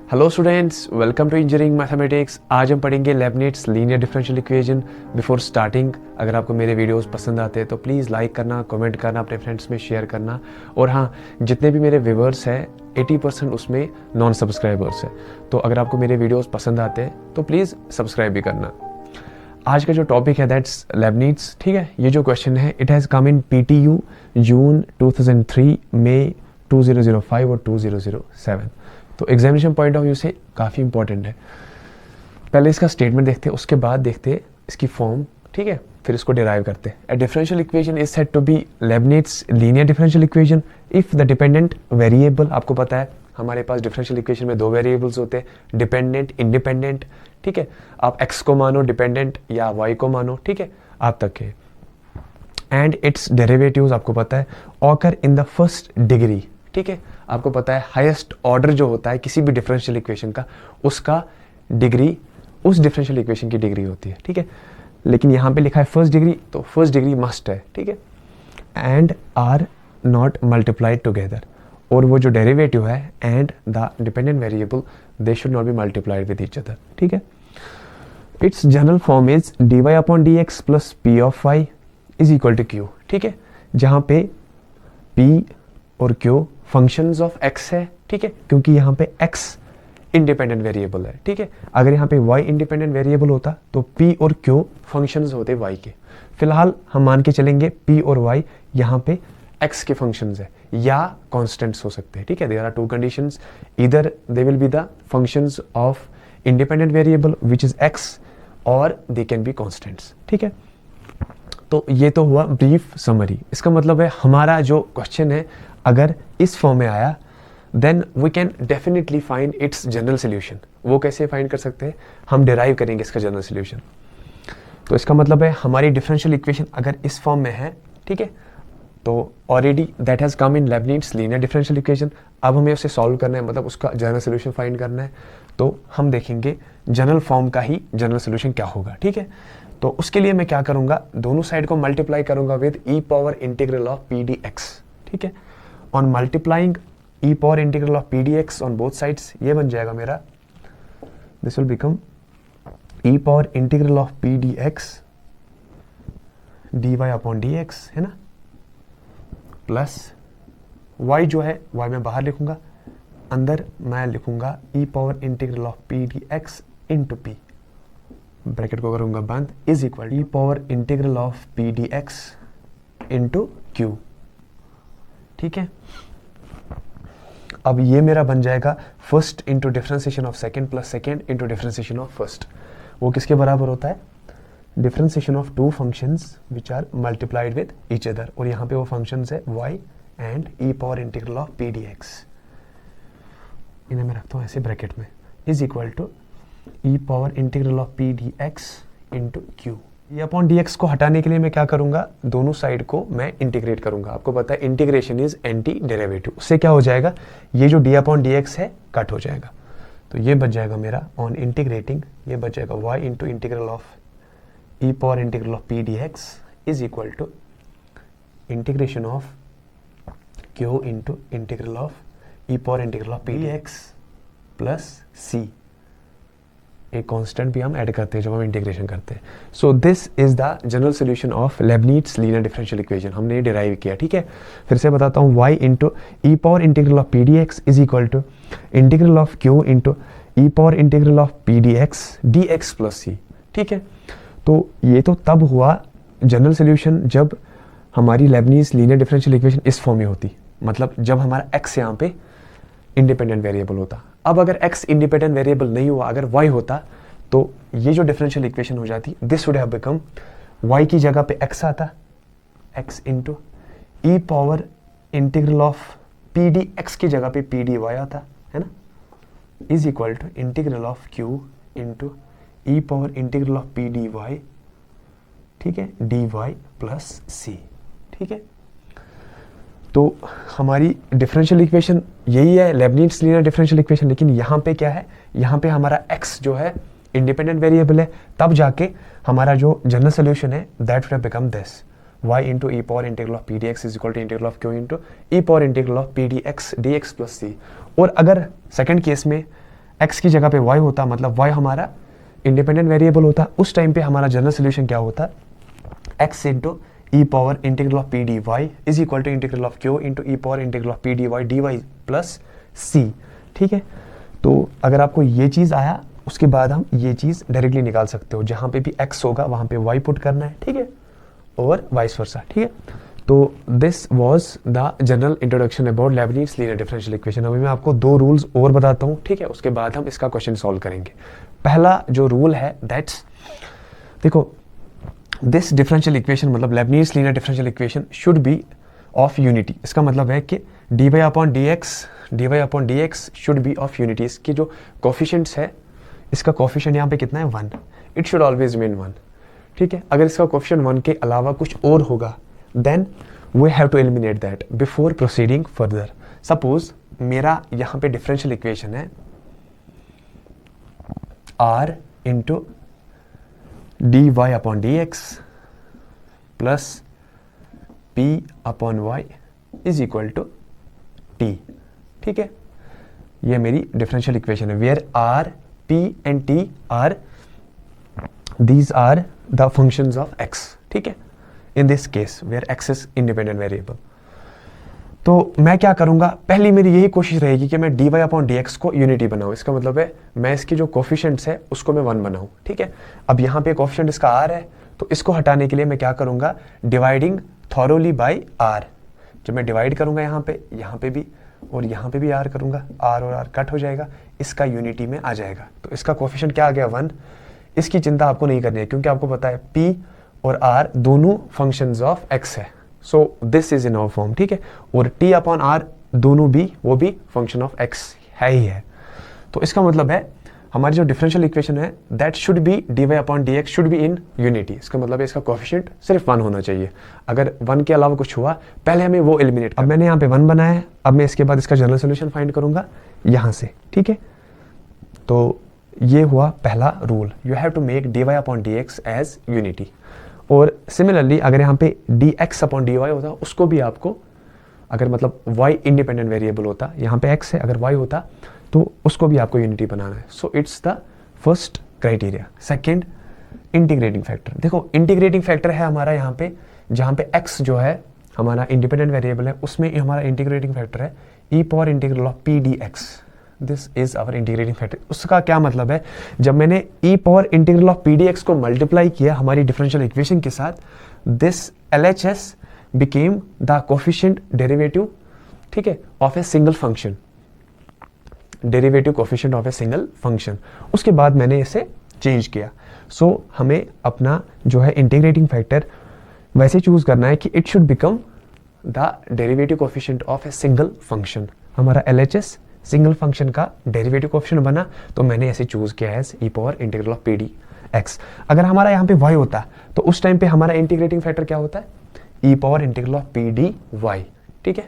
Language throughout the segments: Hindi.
Hello students, welcome to engineering mathematics. आज हम पढ़ेंगे Leibnitz linear differential equation. Before starting, अगर आपको मेरे वीडियोस पसंद आते हैं तो प्लीज़ लाइक करना, कमेंट करना, अपने फ्रेंड्स में शेयर करना। और हाँ, जितने भी मेरे व्यूवर्स हैं 80% उसमें नॉन सब्सक्राइबर्स हैं, तो अगर आपको मेरे वीडियोस पसंद आते हैं तो प्लीज़ सब्सक्राइब भी करना। आज का जो टॉपिक है दैट्स लेबनिट्स। ठीक है, ये जो क्वेश्चन है it has come in PTU जून 2003, मई 2005 और 2007। तो एग्जामिनेशन पॉइंट ऑफ व्यू से काफ़ी इंपॉर्टेंट है। पहले इसका स्टेटमेंट देखते हैं, उसके बाद देखते हैं इसकी फॉर्म। ठीक है, फिर इसको डिराइव करते हैं। A differential equation is said to be Leibnitz linear differential equation if the dependent variable, आपको पता है हमारे पास डिफरेंशियल इक्वेशन में दो वेरिएबल्स होते हैं, डिपेंडेंट, इंडिपेंडेंट। ठीक है, आप x को मानो डिपेंडेंट या y को मानो, ठीक है, आप तक है। एंड इट्स डेरिवेटिव्स, आपको पता है, occur in the first degree. ठीक है, आपको पता है हाईएस्ट ऑर्डर जो होता है किसी भी डिफरेंशियल इक्वेशन का, उसका डिग्री उस डिफरेंशियल इक्वेशन की डिग्री होती है। ठीक है, लेकिन यहाँ पे लिखा है फर्स्ट डिग्री, तो फर्स्ट डिग्री मस्ट है। ठीक है, and are not multiplied together, और वो जो डेरिवेटिव है and the dependent variable they should not be multiplied with each other. ठीक है, its general form is dy upon dx plus p of y is equal to q। ठीक है, जहाँ पे p और q फंक्शंस ऑफ x है। ठीक है, क्योंकि यहाँ पे x इंडिपेंडेंट वेरिएबल है। ठीक है, अगर यहाँ पे y इंडिपेंडेंट वेरिएबल होता तो p और q फंक्शंस होते y के। फिलहाल हम मान के चलेंगे p और y यहाँ पे x के फंक्शंस है या कॉन्स्टेंट्स हो सकते हैं। ठीक है, देयर आर टू कंडीशंस, इधर they will be the functions of independent variable which is x और दे कैन बी कॉन्स्टेंट्स। ठीक है, तो ये तो हुआ ब्रीफ समरी। इसका मतलब है हमारा जो क्वेश्चन है अगर इस फॉर्म में आया then we can definitely find its general solution. वो कैसे फाइंड कर सकते हैं, हम डिराइव करेंगे इसका जनरल सोल्यूशन। तो इसका मतलब है हमारी डिफरेंशियल इक्वेशन अगर इस फॉर्म में है, ठीक है, तो already that has come in Leibniz linear differential equation. अब हमें उसे सॉल्व करना है, मतलब उसका जनरल सोल्यूशन फाइंड करना है। तो हम देखेंगे जनरल फॉर्म का ही जनरल सोल्यूशन क्या होगा। ठीक है, तो उसके लिए मैं क्या करूँगा, दोनों साइड को मल्टीप्लाई करूँगा with E power integral of P D X. ठीक है, on multiplying E power integral of P D X on both sides, ये बन जाएगा मेरा, this will become E power integral of P D X D Y upon D X, है ना, प्लस y जो है y मैं बाहर लिखूंगा, अंदर मैं लिखूंगा E power integral of P D X into P, bracket को करूंगा बंद, is equal E power integral of P D X into Q. ठीक है, अब ये मेरा बन जाएगा first into differentiation of second plus second into differentiation of first. वो किसके बराबर होता है, differentiation of two functions which are multiplied with each other, और यहाँ पे वो फंक्शंस है y and E power integral of P D X. इन्हें मैं रखता हूँ ऐसे ब्रैकेट में, is equal to E power integral of P D X into Q. ये अपॉन डी एक्स को हटाने के लिए मैं क्या करूँगा, दोनों साइड को मैं इंटीग्रेट करूँगा। आपको पता है इंटीग्रेशन इज एंटी डेरिवेटिव, उससे क्या हो जाएगा, ये जो डी अपॉन डी एक्स है कट हो जाएगा। तो ये बच जाएगा मेरा ऑन इंटीग्रेटिंग, ये बच जाएगा y into integral of e power integral of P D X is equal to integration of q into integral of e power integral of P D X plus c। एक कांस्टेंट भी हम ऐड करते हैं जब हम इंटीग्रेशन करते हैं। सो this is the general solution of Leibniz linear differential equation, हमने ये डिराइव किया। ठीक है, फिर से बताता हूँ, y into E power integral of P D X is equal to integral of q into E power integral of P D X D X plus C. ठीक है, तो ये तो तब हुआ जनरल सोल्यूशन जब हमारी लेबनिट्स लीनियर डिफरेंशियल इक्वेशन इस फॉर्म में होती, मतलब जब हमारा x यहाँ पे इंडिपेंडेंट वेरिएबल होता। अब अगर x इंडिपेंडेंट वेरिएबल नहीं हुआ, अगर y होता, तो ये जो डिफरेंशियल इक्वेशन हो जाती, this would have become, y की जगह पे x आता, x into E power integral of P D X की जगह पे पी डी वाई आता, है ना, is equal to integral of q into E power integral of P D Y, ठीक है, डी वाई प्लस सी। ठीक है, तो हमारी डिफरेंशियल इक्वेशन यही है, लेबनिट्स लीनियर डिफरेंशियल इक्वेशन। लेकिन यहाँ पे क्या है, यहाँ पे हमारा x जो है इंडिपेंडेंट वेरिएबल है, तब जाके हमारा जो जनरल सोल्यूशन है that would have become this y into E power integral of P D X is equal to integral of Q into E power integral of P D X D X plus C. और अगर सेकेंड केस में x की जगह पे y होता, मतलब y हमारा इंडिपेंडेंट वेरिएबल होता, उस टाइम पे हमारा जनरल सोल्यूशन क्या होता, x into E power integral of P D Y is equal to integral of Q into E power integral of P D Y plus C. ठीक है, तो अगर आपको ये चीज़ आया, उसके बाद हम ये चीज़ डायरेक्टली निकाल सकते हो, जहाँ पे भी x होगा वहाँ पे y पुट करना है। ठीक है, और वाइस वर्सा। ठीक है, तो this was the general introduction about Leibniz linear differential equation. अभी मैं आपको 2 रूल्स और बताता हूँ। ठीक है, उसके बाद हम इसका क्वेश्चन सॉल्व करेंगे। पहला जो रूल है दैट्स, देखो दिस डिफरेंशियल इक्वेशन मतलब Leibniz linear differential equation should be of unity. इसका मतलब है कि dy upon D x should be of unity. इसकी जो कोफिशिएंट्स है, इसका कोफिशिएंट यहाँ पे कितना है 1, इट शुड ऑलवेज मीन 1। ठीक है, अगर इसका कोफिशिएंट 1 के अलावा कुछ और होगा then we have to eliminate that before proceeding further. Suppose मेरा यहाँ पे डिफरेंशियल इक्वेशन है r into D Y upon D X plus p upon Y is equal to t। ठीक है, ये मेरी डिफरेंशियल इक्वेशन है where r, p and t are these are the functions of x। ठीक है, in this case where x is independent variable. तो मैं क्या करूंगा, पहली मेरी यही कोशिश रहेगी कि मैं dy अपॉन डी एक्स को यूनिटी बनाऊं। इसका मतलब है मैं इसकी जो कोफिशिएंट्स है उसको मैं 1 बनाऊं। ठीक है, अब यहाँ पे कोफिशिएंट इसका r है, तो इसको हटाने के लिए मैं क्या करूंगा, डिवाइडिंग थॉरोली बाई r। जब मैं डिवाइड करूंगा यहाँ पे भी और यहाँ पे भी r करूंगा, r और r कट हो जाएगा, इसका यूनिटी में आ जाएगा। तो इसका कोफिशिएंट क्या आ गया 1। इसकी चिंता आपको नहीं करनी है क्योंकि आपको पता है p और r दोनों फंक्शंस ऑफ x है। So this is in our form. ठीक है, और t अपॉन r दोनों भी वो भी फंक्शन ऑफ x है ही है। तो इसका मतलब है हमारी जो डिफरेंशियल इक्वेशन है that should be dy upon D x should be in unity. इसका मतलब है इसका कोफिशिएंट सिर्फ 1 होना चाहिए। अगर 1 के अलावा कुछ हुआ पहले हमें वो एलिमिनेट। अब मैंने यहाँ पे 1 बनाया है, अब मैं इसके बाद इसका जनरल सोल्यूशन फाइंड करूंगा यहाँ से। ठीक है, तो ये हुआ पहला rule, you have to make dy upon D X as unity. और सिमिलरली अगर यहाँ पे dx अपॉन dy होता उसको भी आपको, अगर मतलब y इंडिपेंडेंट वेरिएबल होता, यहाँ पे x है, अगर y होता तो उसको भी आपको यूनिटी बनाना है। So it's the first criteria. Second, integrating factor. देखो इंटीग्रेटिंग फैक्टर है हमारा यहाँ पे, जहाँ पे x जो है हमारा इंडिपेंडेंट वेरिएबल है, उसमें हमारा इंटीग्रेटिंग फैक्टर है E power integral of P D X. This is our integrating factor. उसका क्या मतलब है, जब मैंने E power integral of P D X को मल्टीप्लाई किया हमारी डिफरेंशियल इक्वेशन के साथ, this LHS became the coefficient derivative, ठीक है, of a single function, derivative coefficient of a single function. उसके बाद मैंने इसे चेंज किया। सो हमें अपना जो है इंटीग्रेटिंग फैक्टर वैसे चूज करना है कि it should become the derivative coefficient of a single function. हमारा LHS सिंगल फंक्शन का डेरिवेटिव कोफिशिएंट बना, तो मैंने ऐसे चूज किया है E power integral of P D X. अगर हमारा यहाँ पे y होता तो उस टाइम पे हमारा इंटीग्रेटिंग फैक्टर क्या होता है, E power integral of P D Y. ठीक है,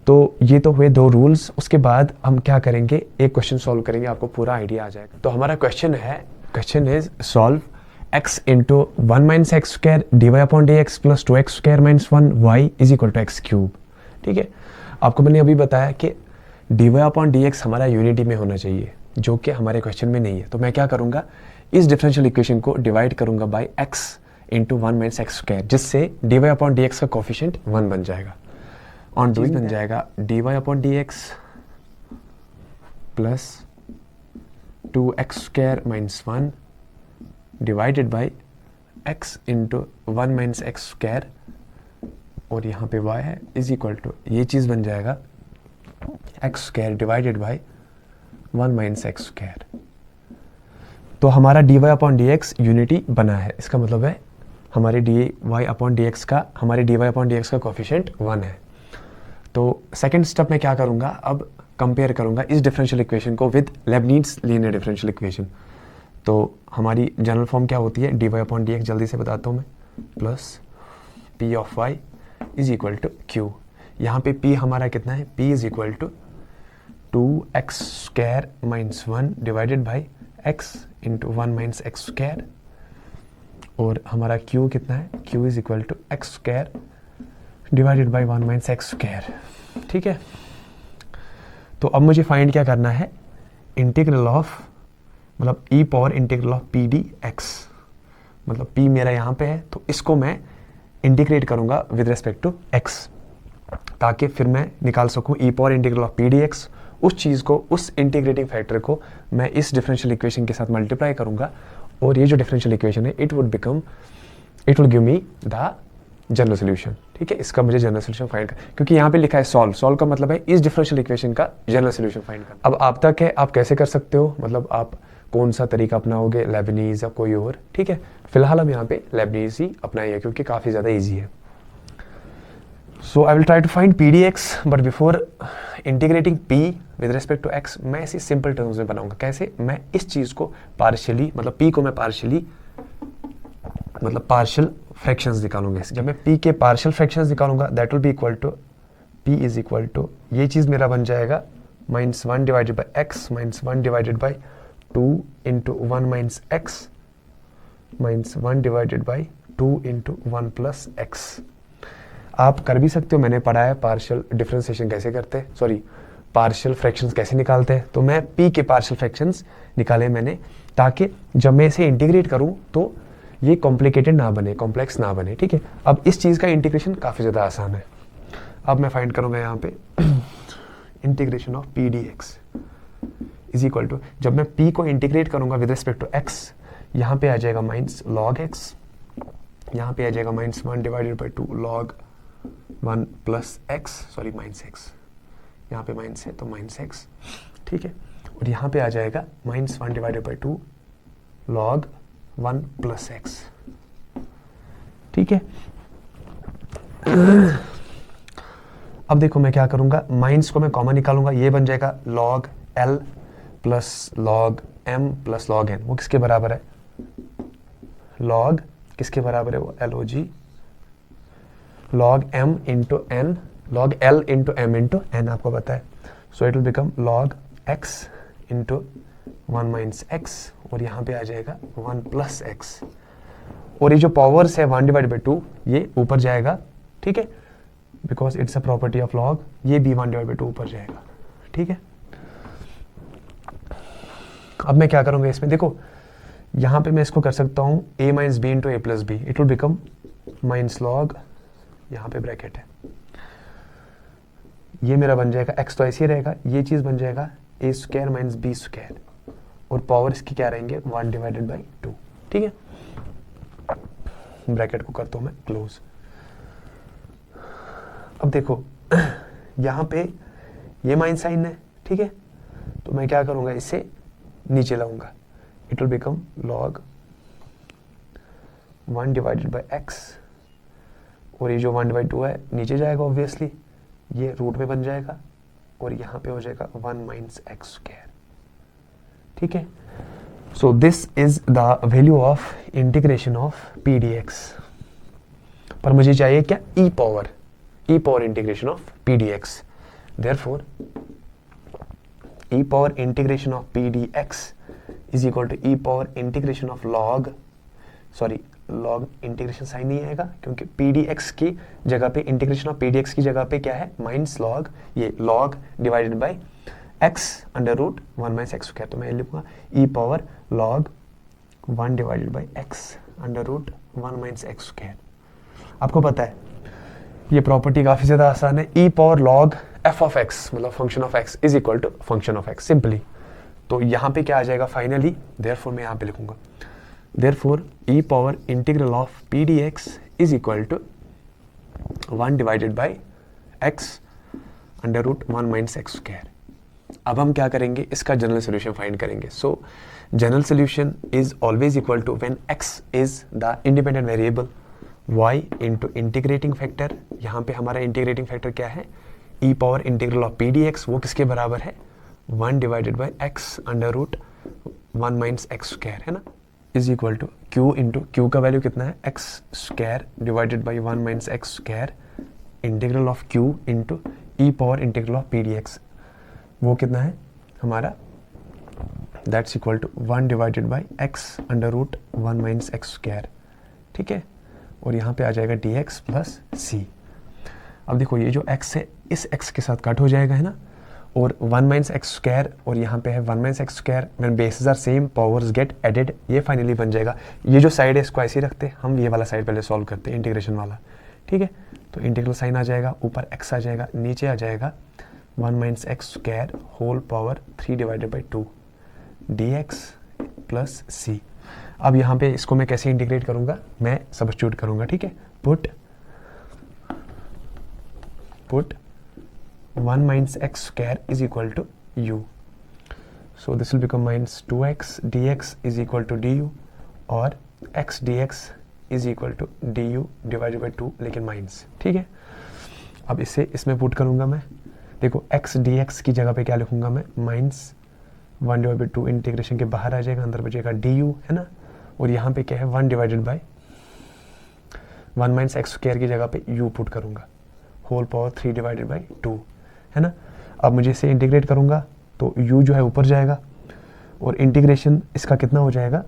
तो ये तो हुए 2 रूल्स। उसके बाद हम क्या करेंगे, एक क्वेश्चन सॉल्व करेंगे, आपको पूरा आइडिया आ जाएगा। तो हमारा question is solve x into 1 minus X square D Y upon D X plus 2x square minus 1 Y is equal to X cube. ठीक है, आपको मैंने अभी बताया कि D Y upon D X हमारा यूनिटी में होना चाहिए, जो कि हमारे क्वेश्चन में नहीं है। तो मैं क्या करूंगा, इस डिफरेंशियल इक्वेशन को डिवाइड करूंगा by x into 1 minus X square, जिससे D Y upon D X का कोफिशिएंट 1 बन जाएगा। ऑन डूइंग बन जाएगा D Y upon D X plus 2x square minus 1 divided by x into 1 minus X square, और यहाँ पे y है, इज इक्वल टू ये चीज़ बन जाएगा X square divided by 1 minus X square. तो हमारा D Y upon D X unity बना है। इसका मतलब है हमारे D Y upon D X का कोफिशिएंट 1 है। तो सेकंड स्टेप में क्या करूँगा, अब कंपेयर करूँगा इस डिफरेंशियल इक्वेशन को with Leibnitz linear differential equation. तो हमारी जनरल फॉर्म क्या होती है, D Y upon D X, जल्दी से बताता हूँ मैं, plus P of Y is equal to Q. यहाँ पे p हमारा कितना है, p is equal to 2x square minus 1 divided by x into 1 minus X square, और हमारा q कितना है, q is equal to X square divided by 1 minus X square. ठीक है, तो अब मुझे फाइंड क्या करना है, इंटीग्रल ऑफ मतलब E power integral of P D X, मतलब p मेरा यहाँ पे है तो इसको मैं इंटीग्रेट करूँगा विद रिस्पेक्ट टू x, ताकि फिर मैं निकाल सकूँ E power integral of P D X. उस चीज़ को, उस इंटीग्रेटिंग फैक्टर को मैं इस डिफरेंशियल इक्वेशन के साथ मल्टीप्लाई करूँगा और ये जो डिफरेंशियल इक्वेशन है it would give me the general solution. ठीक है, इसका मुझे जनरल सोल्यूशन फाइंड कर, क्योंकि यहाँ पे लिखा है सॉल्व का मतलब है इस डिफरेंशियल इक्वेशन का जनरल सोल्यूशन फाइंड कर। अब आप तक है, आप कैसे कर सकते हो, मतलब आप कौन सा तरीका अपनाओगे, लेबनीज या कोई और। ठीक है, फिलहाल हम यहाँ पे लेबनीज ही अपनाएंगे क्योंकि काफ़ी ज़्यादा ईजी है। So I will try to find P D X, but before integrating p with respect to x मैं इसे सिंपल टर्म्स में बनाऊंगा। कैसे, मैं इस चीज़ को पार्शियली, मतलब p को मैं पार्शियली मतलब पार्शियल फ्रैक्शंस निकालूंगा। जब मैं p के पार्शियल फ्रैक्शंस निकालूंगा that will be equal to p is equal to, ये चीज़ मेरा बन जाएगा -1 divided by x -1 divided by 2 into 1 minus x -1 divided by 2 into 1 plus x। आप कर भी सकते हो, मैंने पढ़ा है पार्शियल डिफरेंशिएशन कैसे करते हैं, सॉरी पार्शियल फ्रैक्शंस कैसे निकालते हैं। तो मैं p के पार्शियल फ्रैक्शंस निकाले मैंने, ताकि जब मैं इसे इंटीग्रेट करूं तो ये कॉम्प्लिकेटेड ना बने, कॉम्प्लेक्स ना बने। ठीक है, अब इस चीज़ का इंटीग्रेशन काफ़ी ज़्यादा आसान है। अब मैं फाइंड करूँगा यहाँ पे integration of P D X is equal to, जब मैं p को इंटीग्रेट करूँगा विद रिस्पेक्ट टू x, यहाँ पे आ जाएगा माइनस लॉग x, यहाँ पे आ जाएगा -1 divided by 2 log 1 plus x, sorry minus x, यहाँ पे माइनस है तो माइनस x। ठीक है, और यहाँ पे आ जाएगा -1 divided by 2 log 1 plus x। ठीक है, अब देखो मैं क्या करूँगा, माइनस को मैं कॉमन निकालूंगा, ये बन जाएगा log l plus log m plus log n। वो किसके बराबर है, लॉग किसके बराबर है, वो LOG log m into n, log l into m into n आपको पता है। सो it will become log x into 1 minus x, और यहाँ पे आ जाएगा 1 प्लस x, और ये जो पावर्स है 1 डिवाइड बाई 2 ये ऊपर जाएगा। ठीक है, because it's a property of log, ये भी 1 डिवाइड बाई 2 ऊपर जाएगा। ठीक है, अब मैं क्या करूँगा इसमें, देखो यहाँ पे मैं इसको कर सकता हूँ a minus B into A plus B, it will become minus log, यहाँ पे ब्रैकेट है, ये मेरा बन जाएगा x तो ऐसे ही रहेगा, ये चीज़ बन जाएगा a square minus B square, और पावर इसकी क्या रहेंगे 1 डिवाइडेड बाई 2। ठीक है, ब्रैकेट को करता हूँ मैं क्लोज। अब देखो यहाँ पे ये माइनस साइन है। ठीक है, तो मैं क्या करूँगा, इसे नीचे लाऊंगा, it will become log 1 divided by x, और ये जो 1 डिवाइड 2 है नीचे जाएगा ऑब्वियसली, ये रूट में बन जाएगा, और यहाँ पे हो जाएगा 1 माइनस एक्स स्क्वायर। ठीक है, so this is the value of integration of P D X. पर मुझे चाहिए क्या, E power integration of P D X. Therefore E power integration of P D X is equal to E power integration of log, sorry log integration sign नहीं आएगा क्योंकि पी डी एक्स की जगह पे, integration of P D X की जगह पे क्या है, माइनस लॉग, ये log divided by x under root 1 minus X square. तो मैं लिखूंगा E power log 1 divided by x under root 1 minus X square. आपको पता है ये प्रॉपर्टी काफ़ी ज़्यादा आसान है, E power log f of x मतलब function of x is equal to function of x simply. तो यहाँ पे क्या आ जाएगा फाइनली, देयरफॉर मैं यहाँ पे लिखूंगा, therefore E power integral of P D X is equal to 1 divided by x under root 1 minus X square. अब हम क्या करेंगे, इसका जनरल सोल्यूशन फाइंड करेंगे। So general solution is always equal to when x is the independent variable y into integrating factor. यहाँ पे हमारा इंटीग्रेटिंग फैक्टर क्या है, E power integral of P D X, वो किसके बराबर है 1 divided by x under root 1 minus X square है ना, is equal to q into q का वैल्यू कितना है x square divided by 1 minus X square integral of q into E power integral of P D X, वो कितना है हमारा, that's equal to 1 divided by x under root 1 minus X square. ठीक है, और यहाँ पे आ जाएगा dx प्लस c। अब देखो ये जो x है इस x के साथ कट हो जाएगा है ना, और 1 माइनस एक्स स्क्वायर और यहाँ पे है 1 minus X square, when basis are same powers get added, ये फाइनली बन जाएगा। ये जो साइड है इसको ऐसे ही रखते, हम ये वाला साइड पहले सॉल्व करते हैं, इंटीग्रेशन वाला, ठीक है। तो इंटीग्रल साइन आ जाएगा, ऊपर एक्स आ जाएगा, नीचे आ जाएगा 1 minus X square whole power 3 divided by 2 dx plus C. अब यहाँ पे इसको मैं कैसे इंटीग्रेट करूँगा, मैं सब्स्टिट्यूट करूँगा, ठीक है। Put 1 minus x square is equal to u. So this will become minus 2x dx is equal to du, और x dx is equal to du divided by 2, लेकिन माइनस, ठीक है। अब इसे इसमें पुट करूँगा मैं, देखो x dx की जगह पे क्या लिखूँगा मैं, माइनस 1 डिवाइड बाई 2, इंटीग्रेशन के बाहर आ जाएगा, अंदर बचेगा du, है ना। और यहाँ पे क्या है 1 divided by 1 minus X square की जगह पे u पुट करूँगा, होल पावर 3 डिवाइडेड बाई 2, है ना। अब मुझे इसे इंटीग्रेट करूँगा तो u जो है ऊपर जाएगा, और इंटीग्रेशन इसका कितना हो जाएगा,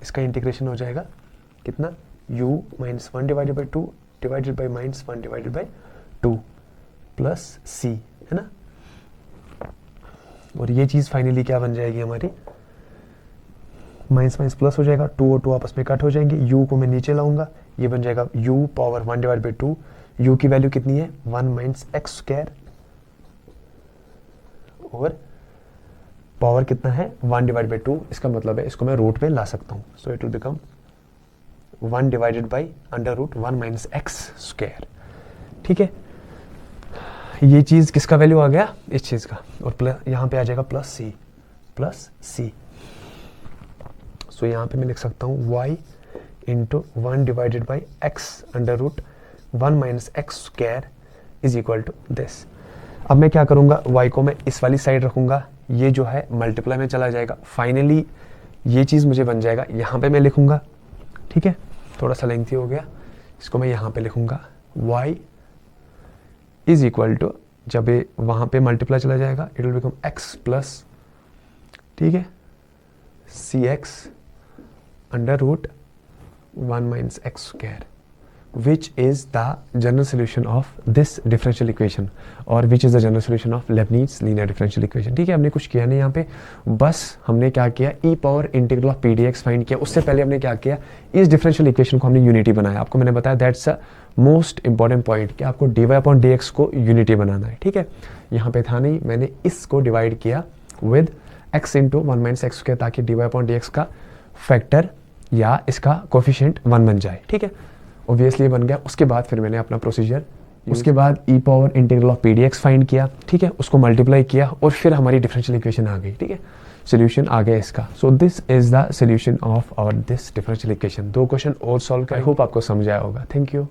इसका इंटीग्रेशन हो जाएगा कितना, u minus 1 divided by 2 divided by minus 1 divided by 2 plus c, है ना। और ये चीज़ फाइनली क्या बन जाएगी हमारी, माइनस माइनस प्लस हो जाएगा, 2 और 2 आपस में कट हो जाएंगे, u को मैं नीचे लाऊंगा, ये बन जाएगा u power 1 divide by 2, u की वैल्यू कितनी है 1 माइनस एक्स स्क्वायर, और पावर कितना है 1 डिवाइड बाई 2, इसका मतलब है इसको मैं रूट में ला सकता हूँ। So it will become 1 divided by under root 1 minus X square, ठीक है। ये चीज़ किसका वैल्यू आ गया, इस चीज़ का, और प्लस यहाँ पे आ जाएगा प्लस सी। सो यहाँ पे मैं लिख सकता हूँ y into 1 divided by X under root 1 minus X square is equal to this. अब मैं क्या करूँगा, y को मैं इस वाली साइड रखूँगा, ये जो है मल्टीप्लाई में चला जाएगा, फाइनली ये चीज़ मुझे बन जाएगा, यहाँ पे मैं लिखूँगा, ठीक है। थोड़ा सा लेंथी हो गया, इसको मैं यहाँ पे लिखूँगा y इज इक्वल टू, जब ये वहाँ पे मल्टीप्लाई चला जाएगा it will become x plus, ठीक है, C X under root 1 minus X square, which is the general solution of this differential equation, और which is the general solution of Leibniz linear differential equation, ठीक है। हमने कुछ किया नहीं यहाँ पे, बस हमने क्या किया, e power integral of pdx find किया। उससे पहले हमने क्या किया, इस डिफरेंशियल इक्वेशन को हमने यूनिटी बनाया। आपको मैंने बताया that's a most important point कि आपको dy अपॉन dx को यूनिटी बनाना है, ठीक है। यहाँ पे था नहीं, मैंने इसको डिवाइड किया with x into 1 minus X square, ताकि dy अपॉन dx का फैक्टर या इसका कोफिशिएंट 1 बन जाए, ठीक है। ऑब्वियसली बन गया। उसके बाद फिर मैंने अपना प्रोसीजर, उसके बाद E power integral of pdx find किया, ठीक है, उसको मल्टीप्लाई किया और फिर हमारी डिफरेंशियल इक्वेशन आ गई, ठीक है, सोल्यूशन आ गया इसका। So this is the solution of our this differential equation. 2 question और सॉल्व कर, आई होप आपको समझ आया होगा। Thank you.